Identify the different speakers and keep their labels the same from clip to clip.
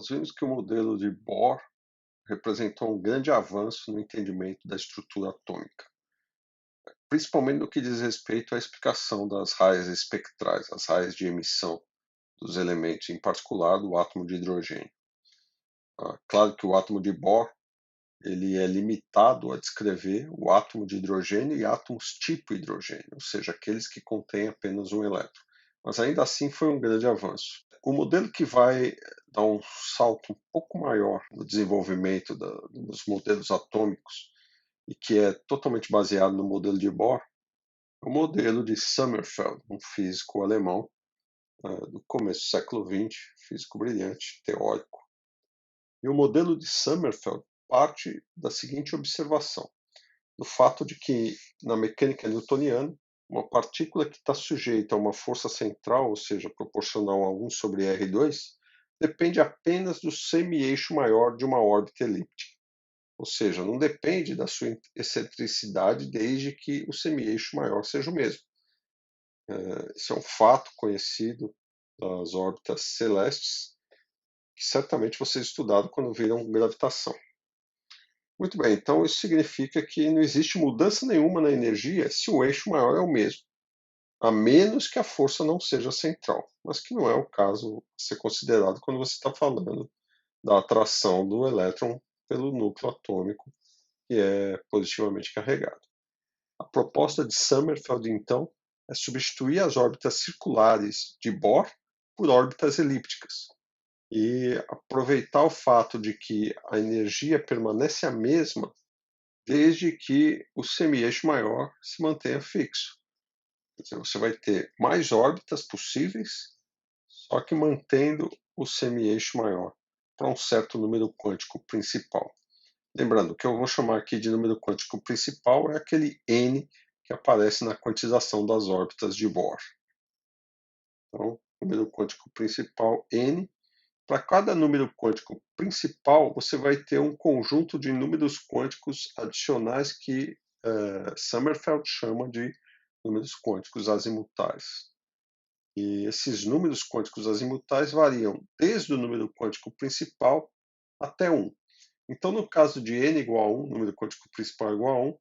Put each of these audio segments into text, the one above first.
Speaker 1: nós vimos que o modelo de Bohr representou um grande avanço no entendimento da estrutura atômica, principalmente no que diz respeito à explicação das raias espectrais, as raias de emissão dos elementos, em particular do átomo de hidrogênio. Claro que o átomo de Bohr ele é limitado a descrever o átomo de hidrogênio e átomos tipo hidrogênio, ou seja, aqueles que contêm apenas um elétron. Mas ainda assim foi um grande avanço. O modelo que vai dar um salto um pouco maior no desenvolvimento dos modelos atômicos e que é totalmente baseado no modelo de Bohr é o modelo de Sommerfeld, um físico alemão do começo do século XX, físico brilhante, teórico. E o modelo de Sommerfeld parte da seguinte observação: do fato de que, na mecânica newtoniana, uma partícula que está sujeita a uma força central, ou seja, proporcional a 1 sobre R2, depende apenas do semi-eixo maior de uma órbita elíptica. Ou seja, não depende da sua excentricidade desde que o semi-eixo maior seja o mesmo. Esse é um fato conhecido das órbitas celestes, que certamente vocês estudaram quando viram gravitação. Muito bem, então isso significa que não existe mudança nenhuma na energia se o eixo maior é o mesmo, a menos que a força não seja central, mas que não é o caso a ser considerado quando você está falando da atração do elétron pelo núcleo atômico, que é positivamente carregado. A proposta de Sommerfeld, então, é substituir as órbitas circulares de Bohr por órbitas elípticas e aproveitar o fato de que a energia permanece a mesma desde que o semi-eixo maior se mantenha fixo. Quer dizer, você vai ter mais órbitas possíveis, só que mantendo o semi-eixo maior para um certo número quântico principal. Lembrando, o que eu vou chamar aqui de número quântico principal é aquele n que aparece na quantização das órbitas de Bohr. Então, número quântico principal n. Para cada número quântico principal, você vai ter um conjunto de números quânticos adicionais que Sommerfeld chama de números quânticos azimutais. E esses números quânticos azimutais variam desde o número quântico principal até 1. Então, no caso de n igual a 1, número quântico principal igual a 1,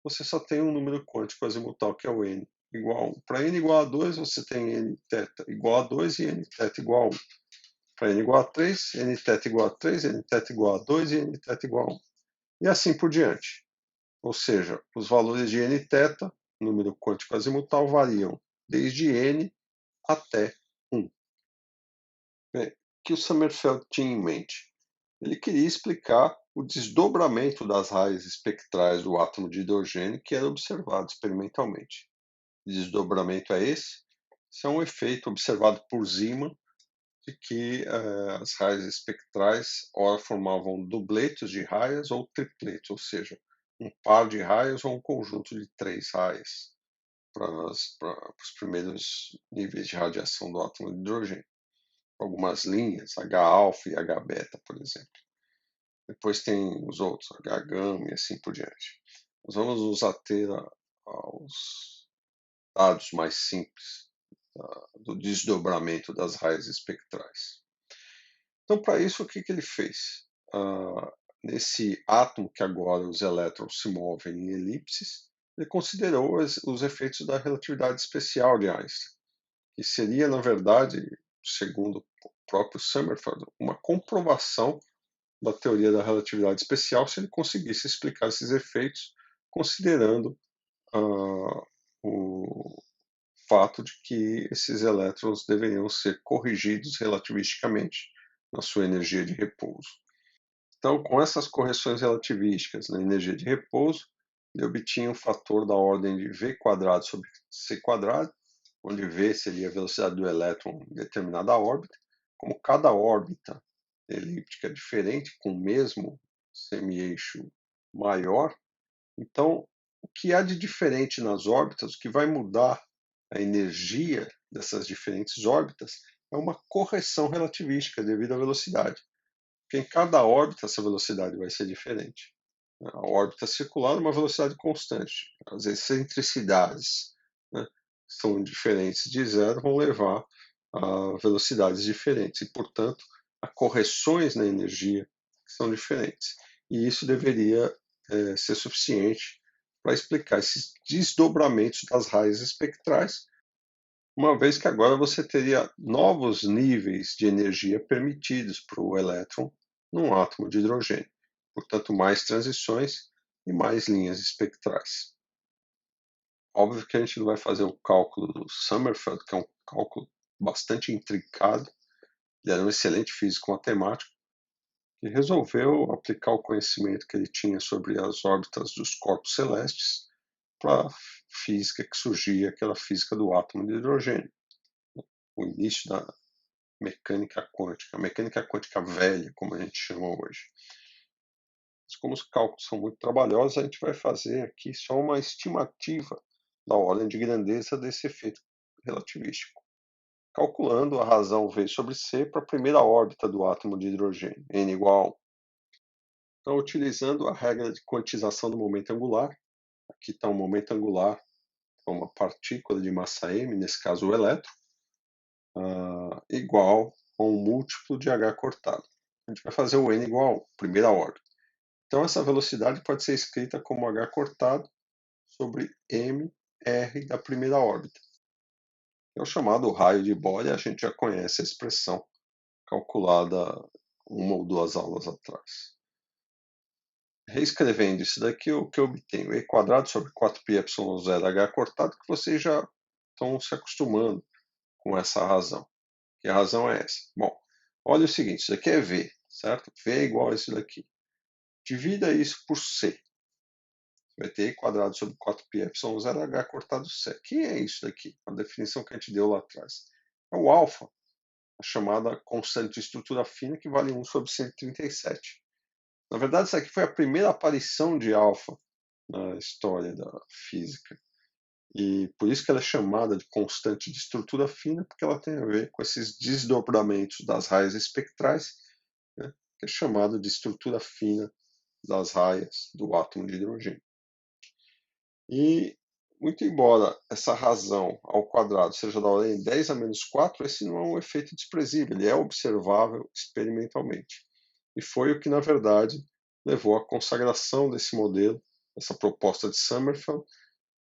Speaker 1: você só tem um número quântico azimutal, que é o n igual a 1. Para n igual a 2, você tem n θ igual a 2 e n θ igual a 1. Para n igual a 3, n θ igual a 3, n θ igual a 2 e n θ igual a 1. E assim por diante. Ou seja, os valores de n θ, número quântico azimutal, variam desde n até 1. Bem, o que o Sommerfeld tinha em mente? Ele queria explicar o desdobramento das raias espectrais do átomo de hidrogênio que era observado experimentalmente. Que desdobramento é esse? Esse é um efeito observado por Zeeman de que as raias espectrais ora formavam dubletos de raias ou tripletos, ou seja, um par de raias ou um conjunto de 3 raias para os primeiros níveis de radiação do átomo de hidrogênio. Algumas linhas, H-alfa e H-beta, por exemplo. Depois tem os outros, H-gama e assim por diante. Nós vamos nos ater aos dados mais simples do desdobramento das raias espectrais. Então, para isso, o que ele fez? Nesse átomo que agora os elétrons se movem em elipses, ele considerou os efeitos da relatividade especial de Einstein, que seria, na verdade, segundo o próprio Sommerfeld, uma comprovação da teoria da relatividade especial se ele conseguisse explicar esses efeitos, considerando o fato de que esses elétrons deveriam ser corrigidos relativisticamente na sua energia de repouso. Então, com essas correções relativísticas na energia de repouso, ele obtinha um fator da ordem de v² sobre c², onde v seria a velocidade do elétron em determinada órbita. Como cada órbita elíptica é diferente, com o mesmo semi-eixo maior, então o que há de diferente nas órbitas, o que vai mudar a energia dessas diferentes órbitas, é uma correção relativística devido à velocidade. Porque em cada órbita essa velocidade vai ser diferente. A órbita circular é uma velocidade constante. As excentricidades, né, são diferentes de zero, vão levar a velocidades diferentes. E, portanto, há correções na energia que são diferentes. E isso deveria ser suficiente para explicar esses desdobramentos das raízes espectrais, uma vez que agora você teria novos níveis de energia permitidos para o elétron num átomo de hidrogênio. Portanto, mais transições e mais linhas espectrais. Óbvio que a gente não vai fazer o cálculo do Sommerfeld, que é um cálculo bastante intricado. Ele era um excelente físico matemático que resolveu aplicar o conhecimento que ele tinha sobre as órbitas dos corpos celestes para a física que surgia, aquela física do átomo de hidrogênio, o início da mecânica quântica velha, como a gente chama hoje. Mas como os cálculos são muito trabalhosos, a gente vai fazer aqui só uma estimativa da ordem de grandeza desse efeito relativístico, calculando a razão V sobre C para a primeira órbita do átomo de hidrogênio, n igual a 1. Então, utilizando a regra de quantização do momento angular, aqui está um momento angular, uma partícula de massa m, nesse caso o elétron, igual a um múltiplo de h cortado. A gente vai fazer o n igual a 1, primeira órbita. Então, essa velocidade pode ser escrita como h cortado sobre mr da primeira órbita. É o chamado raio de Bohr, a gente já conhece a expressão calculada uma ou duas aulas atrás. Reescrevendo isso daqui, o que eu obtenho? E quadrado sobre 4πε0h cortado, que vocês já estão se acostumando com essa razão. Que a razão é essa. Bom, olha o seguinte, isso aqui é V, certo? V é igual a isso daqui. Divida isso por C. Vai ter E quadrado sobre 4πε0h cortado C. Que é isso daqui? A definição que a gente deu lá atrás. É o alfa, a chamada constante de estrutura fina, que vale 1 sobre 137. Na verdade, isso aqui foi a primeira aparição de alfa na história da física. E por isso que ela é chamada de constante de estrutura fina, porque ela tem a ver com esses desdobramentos das raias espectrais, né, que é chamado de estrutura fina das raias do átomo de hidrogênio. E, muito embora essa razão ao quadrado seja da ordem 10 a menos 4, esse não é um efeito desprezível, ele é observável experimentalmente. E foi o que, na verdade, levou à consagração desse modelo, essa proposta de Sommerfeld,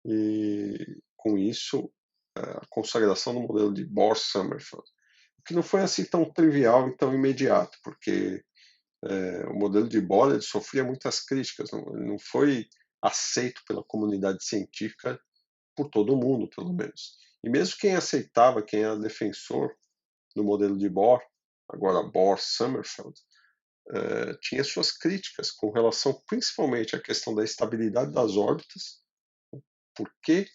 Speaker 1: e com isso a consagração do modelo de Bohr-Sommerfeld, o que não foi assim tão trivial e tão imediato, porque o modelo de Bohr ele sofria muitas críticas, não foi aceito pela comunidade científica por todo mundo, pelo menos. E mesmo quem aceitava, quem era defensor do modelo de Bohr, agora Bohr-Sommerfeld, tinha suas críticas com relação principalmente à questão da estabilidade das órbitas. Por que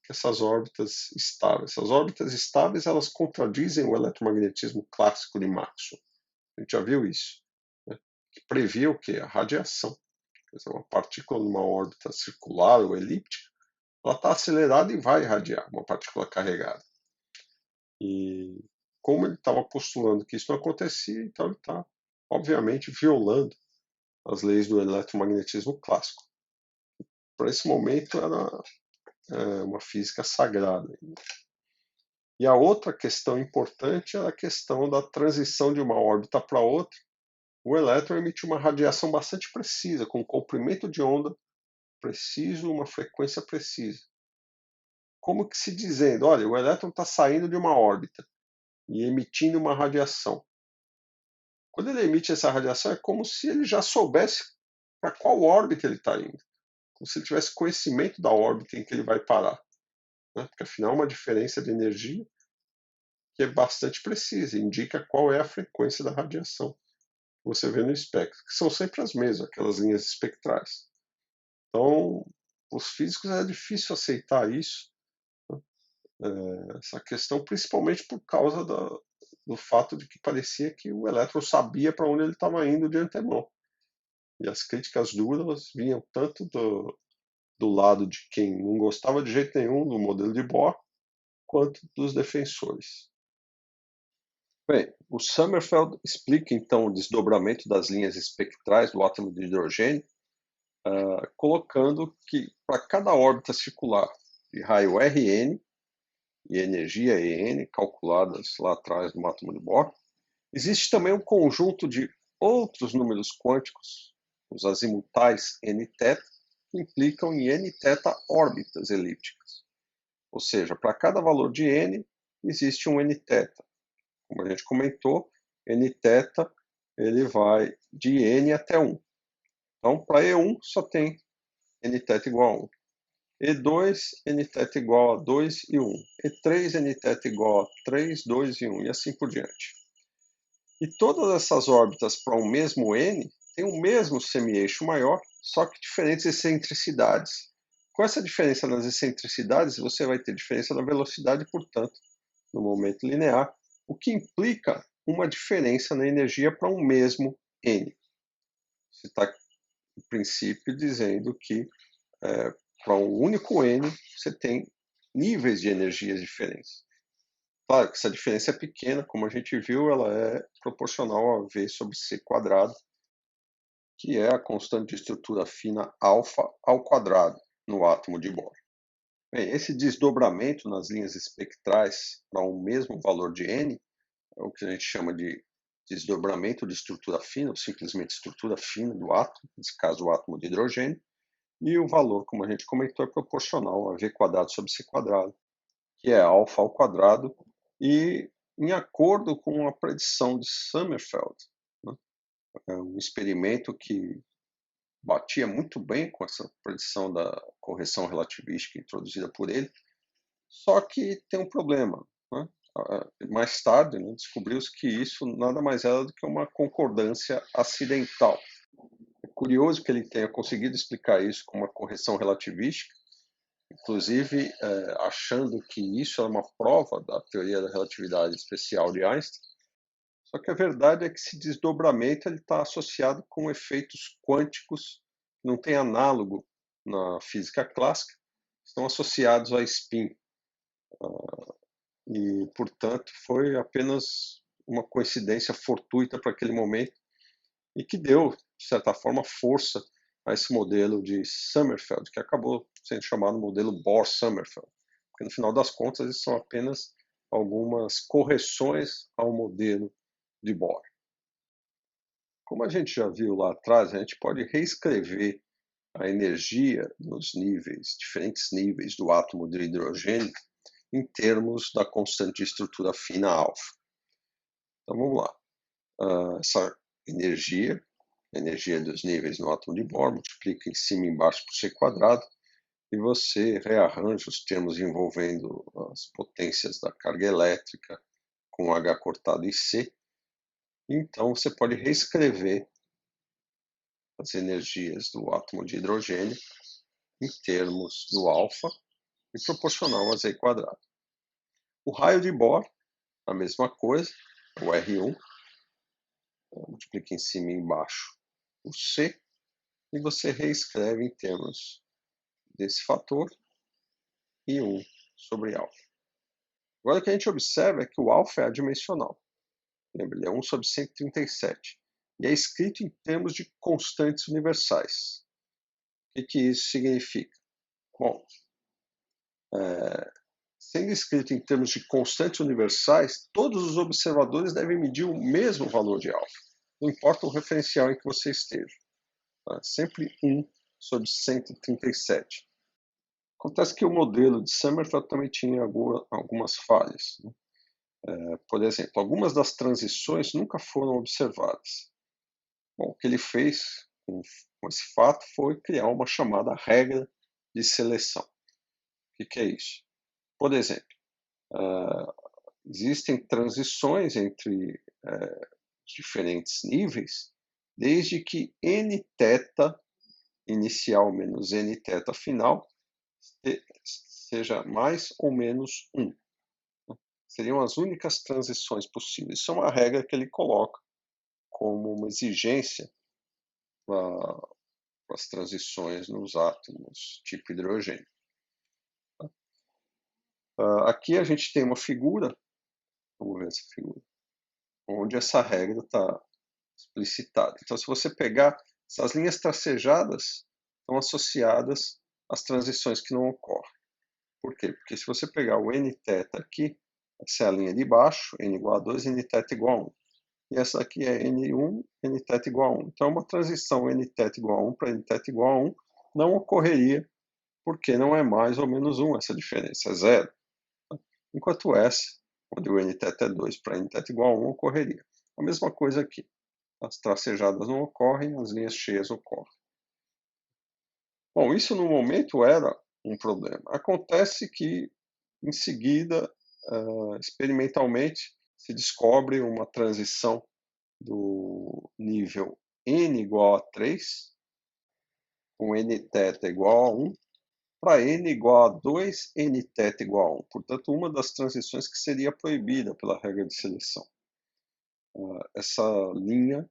Speaker 1: essas órbitas estáveis? Essas órbitas estáveis elas contradizem o eletromagnetismo clássico de Maxwell. A gente já viu isso, né? Que previa o quê? A radiação. Quer dizer, uma partícula numa órbita circular ou elíptica, ela está acelerada e vai irradiar, uma partícula carregada. E como ele estava postulando que isso não acontecia, então ele está, obviamente, violando as leis do eletromagnetismo clássico. Para esse momento era uma física sagrada. E a outra questão importante era a questão da transição de uma órbita para outra. O elétron emite uma radiação bastante precisa, com um comprimento de onda preciso, uma frequência precisa. Como que se dizendo, olha, o elétron está saindo de uma órbita e emitindo uma radiação. Quando ele emite essa radiação, é como se ele já soubesse para qual órbita ele está indo. Como se ele tivesse conhecimento da órbita em que ele vai parar. Né? Porque afinal é uma diferença de energia que é bastante precisa, indica qual é a frequência da radiação que você vê no espectro, que são sempre as mesmas, aquelas linhas espectrais. Então, os físicos é difícil aceitar isso, né? Essa questão, principalmente por causa do fato de que parecia que o elétron sabia para onde ele estava indo de antemão. E as críticas duras vinham tanto do lado de quem não gostava de jeito nenhum do modelo de Bohr, quanto dos defensores. Bem, o Sommerfeld explica então o desdobramento das linhas espectrais do átomo de hidrogênio, colocando que para cada órbita circular de raio Rn e energia En, calculadas lá atrás no átomo de Bohr, Existe também um conjunto de outros números quânticos, os azimutais n-teta, que implicam em n-teta órbitas elípticas. Ou seja, para cada valor de n, existe um n-teta. Como a gente comentou, n-teta ele vai de n até 1. Então, para E1 só tem n-teta igual a 1. E2, n-teta igual a 2 e 1. E3, n-teta igual a 3, 2 e 1, e assim por diante. E todas essas órbitas para um mesmo n têm o mesmo semi-eixo maior, só que diferentes excentricidades. Com essa diferença nas excentricidades, você vai ter diferença na velocidade, portanto, no momento linear, o que implica uma diferença na energia para um mesmo n. Você está, no princípio, dizendo que para um único n você tem níveis de energias diferentes. Claro que essa diferença é pequena, como a gente viu, ela é proporcional a V sobre C quadrado, que é a constante de estrutura fina alfa ao quadrado no átomo de Bohr. Bem, esse desdobramento nas linhas espectrais para um mesmo valor de n é o que a gente chama de desdobramento de estrutura fina, ou simplesmente estrutura fina do átomo, nesse caso o átomo de hidrogênio, e o valor, como a gente comentou, é proporcional a V quadrado sobre C quadrado, que é alfa ao quadrado, e em acordo com a predição de Sommerfeld, né? É um experimento que batia muito bem com essa predição da correção relativística introduzida por ele, só que tem um problema, né? Mais tarde, né, descobriu-se que isso nada mais era do que uma concordância acidental. É curioso que ele tenha conseguido explicar isso com uma correção relativística, inclusive achando que isso é uma prova da teoria da relatividade especial de Einstein. Só que a verdade é que esse desdobramento está associado com efeitos quânticos que não têm análogo na física clássica, estão associados a spin. E, portanto, foi apenas uma coincidência fortuita para aquele momento e que deu, de certa forma, força a esse modelo de Sommerfeld, que acabou sendo chamado modelo Bohr-Sommerfeld, porque no final das contas eles são apenas algumas correções ao modelo de Bohr. Como a gente já viu lá atrás, a gente pode reescrever a energia nos diferentes níveis do átomo de hidrogênio em termos da constante de estrutura fina alfa. Então vamos lá. Essa energia, a energia dos níveis no átomo de Bohr, multiplica em cima e embaixo por C quadrado, e você rearranja os termos envolvendo as potências da carga elétrica com H cortado em C. Então você pode reescrever as energias do átomo de hidrogênio em termos do alfa e proporcional a Z quadrado. O raio de Bohr, a mesma coisa, o R1, multiplica em cima e embaixo o C, e você reescreve em termos desse fator e 1 sobre alfa. Agora o que a gente observa é que o alfa é adimensional. Lembra, ele é 1 sobre 137. E é escrito em termos de constantes universais. O que isso significa? Bom, sendo escrito em termos de constantes universais, todos os observadores devem medir o mesmo valor de alfa, não importa o referencial em que você esteja. Tá? Sempre 1 sobre 137. Acontece que o modelo de Sommerfeld também tinha algumas falhas. Né? Por exemplo, algumas das transições nunca foram observadas. Bom, o que ele fez com esse fato foi criar uma chamada regra de seleção. O que é isso? Por exemplo, existem transições entre diferentes níveis, desde que n-teta inicial menos n-teta final seja mais ou menos 1. Seriam as únicas transições possíveis. Isso é uma regra que ele coloca como uma exigência para as transições nos átomos tipo hidrogênio. Aqui a gente tem uma figura, vamos ver essa figura, onde essa regra está explicitada. Então, se você pegar essas linhas tracejadas, estão associadas às transições que não ocorrem. Por quê? Porque se você pegar o n-teta aqui, essa é a linha de baixo, n igual a 2, n-teta igual a 1. e essa aqui é N1, Nθ igual a 1. Então, uma transição Nθ igual a 1 para Nθ igual a 1 não ocorreria, porque não é mais ou menos 1 essa diferença, é zero. Enquanto S, onde o Nθ é 2 para Nθ igual a 1, ocorreria. A mesma coisa aqui. As tracejadas não ocorrem, as linhas cheias ocorrem. Bom, isso no momento era um problema. Acontece que, em seguida, experimentalmente, se descobre uma transição do nível n igual a 3, com nθ igual a 1, para n igual a 2, nθ igual a 1. Portanto, uma das transições que seria proibida pela regra de seleção. Essa linha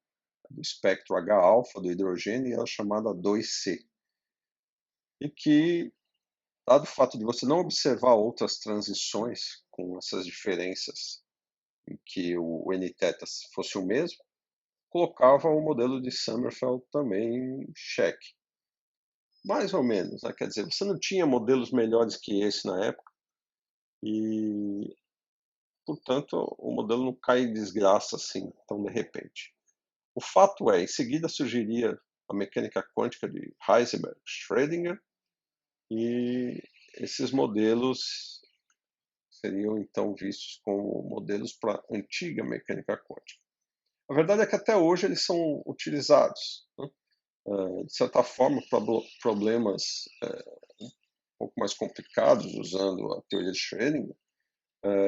Speaker 1: do espectro H-alfa do hidrogênio é chamada 2C. E que, dado o fato de você não observar outras transições com essas diferenças em que o nθ fosse o mesmo, colocava o modelo de Sommerfeld também em xeque. Mais ou menos, né? Quer dizer, você não tinha modelos melhores que esse na época e, portanto, o modelo não cai em desgraça assim, tão de repente. O fato é, em seguida surgiria a mecânica quântica de Heisenberg-Schrödinger e esses modelos seriam então vistos como modelos para a antiga mecânica quântica. A verdade é que até hoje eles são utilizados, né? De certa forma, problemas um pouco mais complicados, usando a teoria de Schrödinger,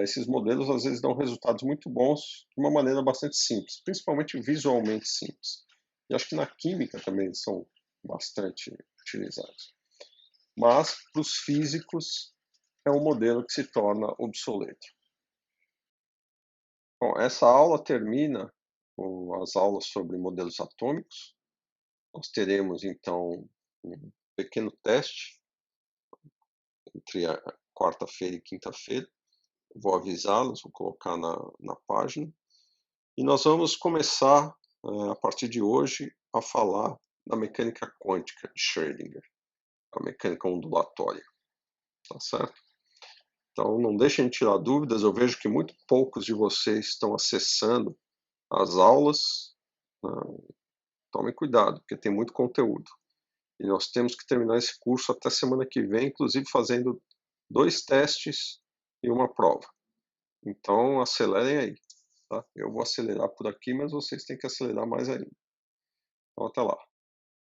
Speaker 1: esses modelos às vezes dão resultados muito bons de uma maneira bastante simples, principalmente visualmente simples. E acho que na química também são bastante utilizados. Mas, para os físicos, é um modelo que se torna obsoleto. Bom, essa aula termina com as aulas sobre modelos atômicos. Nós teremos, então, um pequeno teste entre a quarta-feira e quinta-feira. Vou avisá-los, vou colocar na página. E nós vamos começar, a partir de hoje, a falar da mecânica quântica de Schrödinger, a mecânica ondulatória. Tá certo? Então, não deixem de tirar dúvidas. Eu vejo que muito poucos de vocês estão acessando as aulas. Tomem cuidado, porque tem muito conteúdo. E nós temos que terminar esse curso até semana que vem, inclusive fazendo 2 testes e uma prova. Então, acelerem aí. Tá? Eu vou acelerar por aqui, mas vocês têm que acelerar mais ainda. Então, até lá.